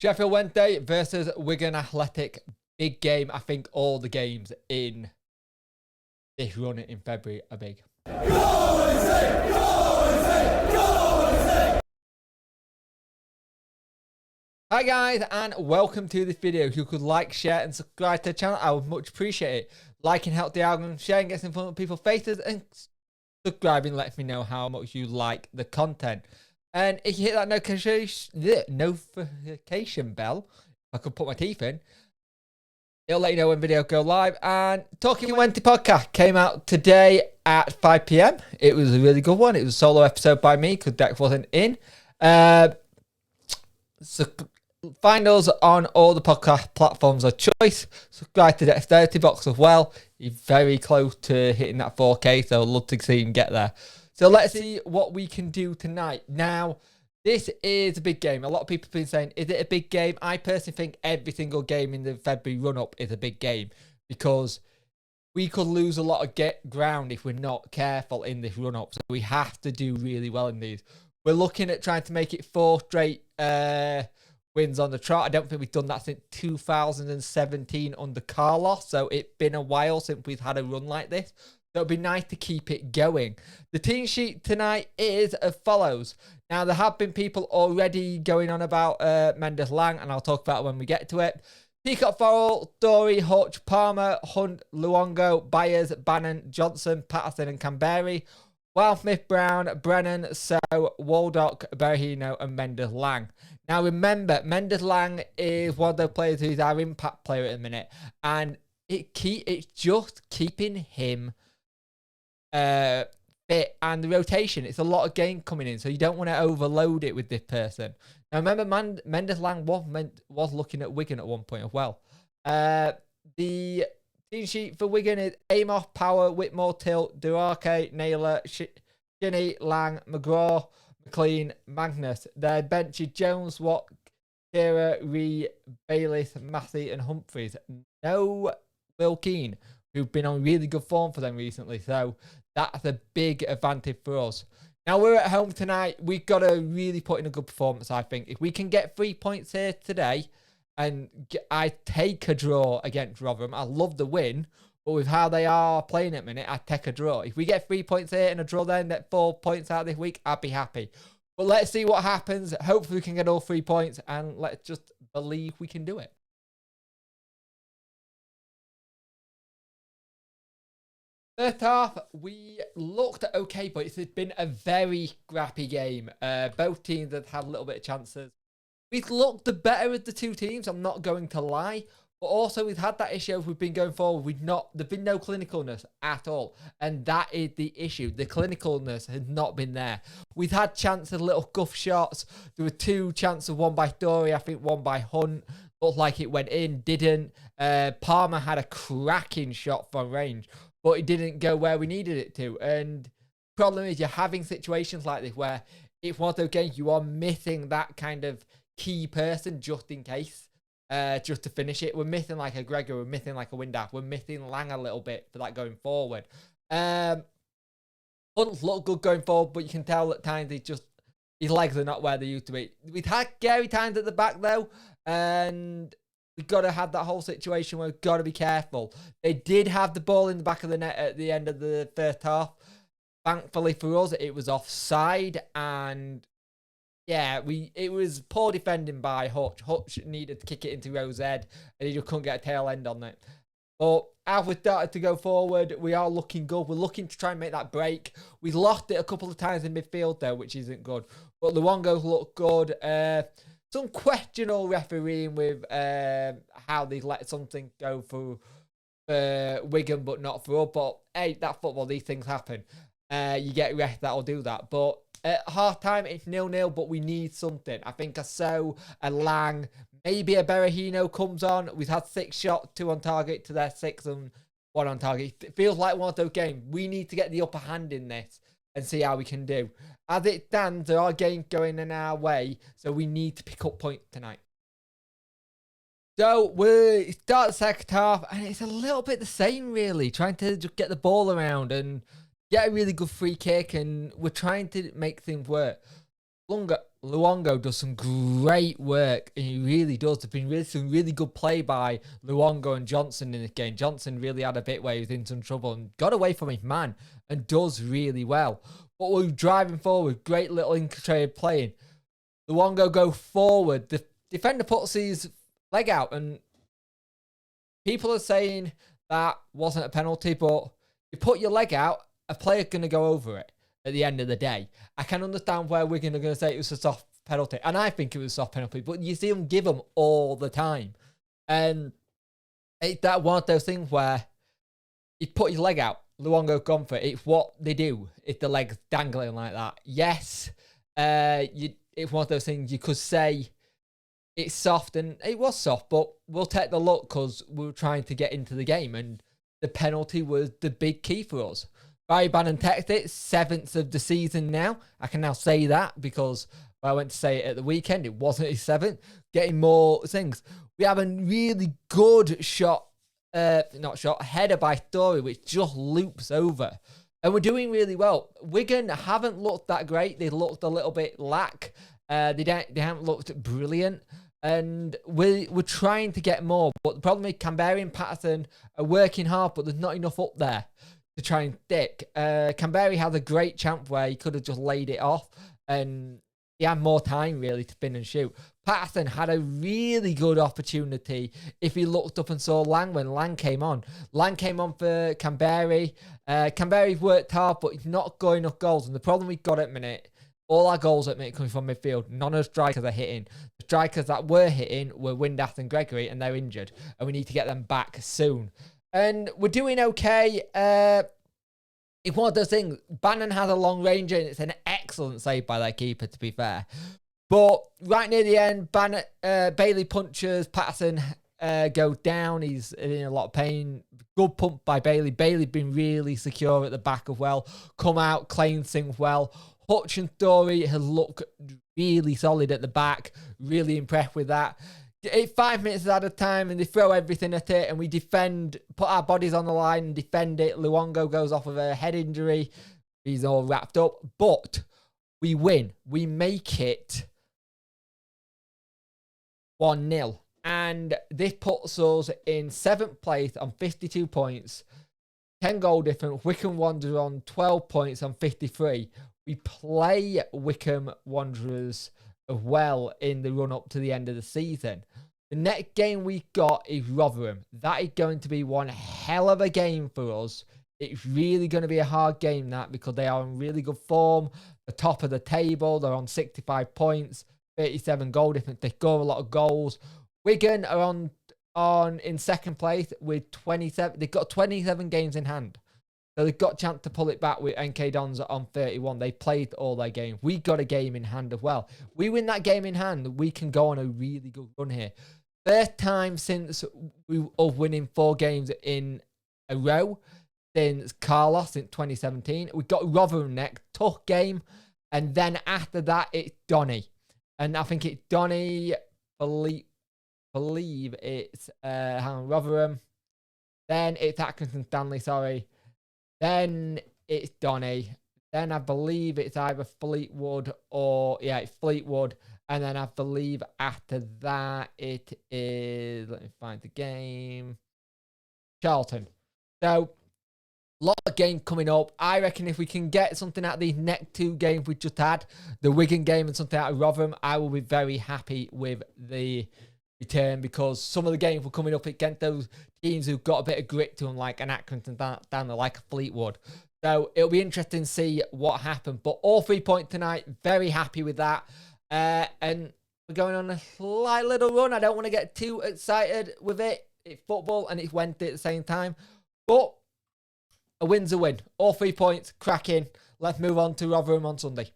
Sheffield Wednesday versus Wigan Athletic. Big game. I think all the games in this run in February are big. Go Wednesday! Go Wednesday! Go Wednesday! Hi guys, and welcome to this video. If you could like, share and subscribe to the channel, I would much appreciate it. Liking helps the algorithm, sharing gets in front of people's faces, and subscribing lets me know how much you like the content. And if you hit that notification bell, I could put my teeth in, it'll let you know when videos go live. And Talking Wednesday podcast came out today at 5 PM. It was a really good one. It was a solo episode by me because Dex wasn't in. So find us on all the podcast platforms of choice. Subscribe to Dexterity Box as well. He's very close to hitting that 4K, so I'd love to see him get there. So let's see what we can do tonight. Now, this is a big game. A lot of people have been saying, is it a big game? I personally think every single game in the February run-up is a big game because we could lose a lot of ground if we're not careful in this run-up. So we have to do really well in these. We're looking at trying to make it 4 straight wins on the trot. I don't think we've done that since 2017 under Carlos. So it's been a while since we've had a run like this. So it'd be nice to keep it going. The team sheet tonight is as follows. Now, there have been people already going on about Mendes Lang, and I'll talk about it when we get to it. Peacock Farrell, Dory, Hutch, Palmer, Hunt, Luongo, Byers, Bannon, Johnson, Patterson and Canberry. Smith, Brown, Brennan, So, Waldock, Berahino and Mendes Lang. Now, remember, Mendes Lang is one of the players who's our impact player at the minute. And it's just keeping him fit, and the rotation, it's a lot of game coming in, so you don't want to overload it with this person. Now remember, Mendes Lang was looking at Wigan at one point as well. The team sheet for Wigan is Amos, Power, Whitmore, Tilt, Duarte, Naylor, Shinnie, Lang, McGraw, McLean, Magnus. Their bench is Jones, Watt, Kira, Ree, Bayliss, Massey and Humphreys. No Will Keane, who've been on really good form for them recently. So that's a big advantage for us. Now, we're at home tonight. We've got to really put in a good performance, I think. If we can get 3 points here today, and I take a draw against Rotherham, I love the win, but with how they are playing at the minute, I take a draw. If we get 3 points here and a draw then, get 4 points out this week, I'd be happy. But let's see what happens. Hopefully we can get all 3 points, and let's just believe we can do it. First half, we looked okay, but it's been a very scrappy game. Both teams have had a little bit of chances. We've looked the better of the two teams, I'm not going to lie. But also, we've had that issue of we've been going forward. There's been no clinicalness at all. And that is the issue. The clinicalness has not been there. We've had chances, little guff shots. There were 2 chances, one by Dory, I think one by Hunt. Looked like it went in, didn't. Palmer had a cracking shot from range, but it didn't go where we needed it to. And the problem is you're having situations like this where if one of those games you are missing that kind of key person just in case, just to finish it. We're missing like a Gregor, we're missing like a Windaf, we're missing Lang a little bit for that going forward. Hunt's look good going forward, but you can tell at times his legs are not where they used to be. We've had scary times at the back though, and we've got to have that whole situation where we've got to be careful. They did have the ball in the back of the net at the end of the first half. Thankfully for us, it was offside, and yeah, it was poor defending by Hutch. Hutch needed to kick it into Rose head, and he just couldn't get a tail end on it. But as we started to go forward, we are looking good. We're looking to try and make that break. We lost it a couple of times in midfield though, which isn't good. But Luongo's looked good. Some questionable refereeing with how they let something go for Wigan, but not for us. But hey, that's football. These things happen. You get rest, that'll do that. But at half time, it's 0-0, but we need something. I think a So, a Lang, maybe a Berahino comes on. We've had 6 shots, 2 on target to their 6 and 1 on target. It feels like one of those games. We need to get the upper hand in this and see how we can do. As it stands, there are games going in our way, so we need to pick up points tonight. So we start the second half, and it's a little bit the same, really. Trying to just get the ball around and get a really good free kick, and we're trying to make things work. Luongo does some great work, and he really does. There's been some really good play by Luongo and Johnson in this game. Johnson really had a bit where he was in some trouble and got away from his man and does really well. But we're driving forward, great little infiltrated playing. Luongo go forward. The defender puts his leg out, and people are saying that wasn't a penalty, but you put your leg out, a player's going to go over it at the end of the day. I can understand where Wigan are going to say it was a soft penalty, and I think it was a soft penalty, but you see them give them all the time. And it's that one of those things where you put your leg out, Luongo gone for it. It's what they do if the leg's dangling like that. Yes, it's one of those things you could say it's soft, and it was soft, but we'll take the look because we were trying to get into the game, and the penalty was the big key for us. Barry Bannon texted it, 7th of the season now. I can now say that because I went to say it at the weekend. It wasn't his 7th. Getting more things. We have a really good header by Story, which just loops over. And we're doing really well. Wigan haven't looked that great. They looked a little bit lack. They haven't looked brilliant. And we're trying to get more. But the problem is Canberra and Patterson are working hard, but there's not enough up there to try and stick. Canberra had a great chance where he could have just laid it off, and he had more time really to spin and shoot. Patterson had a really good opportunity if he looked up and saw Lang when Lang came on. Lang came on for Canberra. Canberra's worked hard, but he's not got enough goals. And the problem we've got at the minute, all our goals at the minute coming from midfield. None of the strikers are hitting. The strikers that were hitting were Windass and Gregory, and they're injured. And we need to get them back soon. And we're doing okay. It's one of those things. Bannon has a long range, and it's an excellent save by their keeper, to be fair. But right near the end, Bailey punches, Patterson go down. He's in a lot of pain. Good pump by Bailey. Bailey been really secure at the back as well. Come out, claim things well. Hutch and Story has looked really solid at the back. Really impressed with that. 5 minutes at a time, and they throw everything at it, and we defend, put our bodies on the line and defend it. Luongo goes off with a head injury. He's all wrapped up, but we win. We make it 1-0, and this puts us in 7th place on 52 points, 10 goal difference. Wycombe Wanderers on 12 points on 53. We play Wycombe Wanderers well in the run up to the end of the season. The next game we got is Rotherham. That is going to be one hell of a game for us. It's really going to be a hard game, that, because they are in really good form. The top of the table, they're on 65 points, 37 goal difference. They score a lot of goals. Wigan are on in 2nd place with 27. They've got 27 games in hand. So they've got a chance to pull it back with NK Dons on 31. They played all their games. We got a game in hand as well. We win that game in hand, we can go on a really good run here. First time since of winning 4 games in a row since Carlos in 2017. We got Rotherham next, tough game. And then after that, it's Donny. And I think it's Donny, believe it's Rotherham. Then it's Atkinson Stanley, sorry. Then it's Donny. Then I believe it's either Fleetwood or, yeah, it's Fleetwood. And then I believe after that it is, let me find the game, Charlton. So, lot of games coming up. I reckon if we can get something out of these next 2 games we just had, the Wigan game and something out of Rotherham, I will be very happy with the return, because some of the games were coming up against those teams who've got a bit of grit to them, like an Atkinson down there, like a Fleetwood. So it'll be interesting to see what happened. But all 3 points tonight, very happy with that. And we're going on a slight little run. I don't want to get too excited with it. It's football and it's Wednesday at the same time. But a win's a win. All 3 points, cracking. Let's move on to Rotherham on Sunday.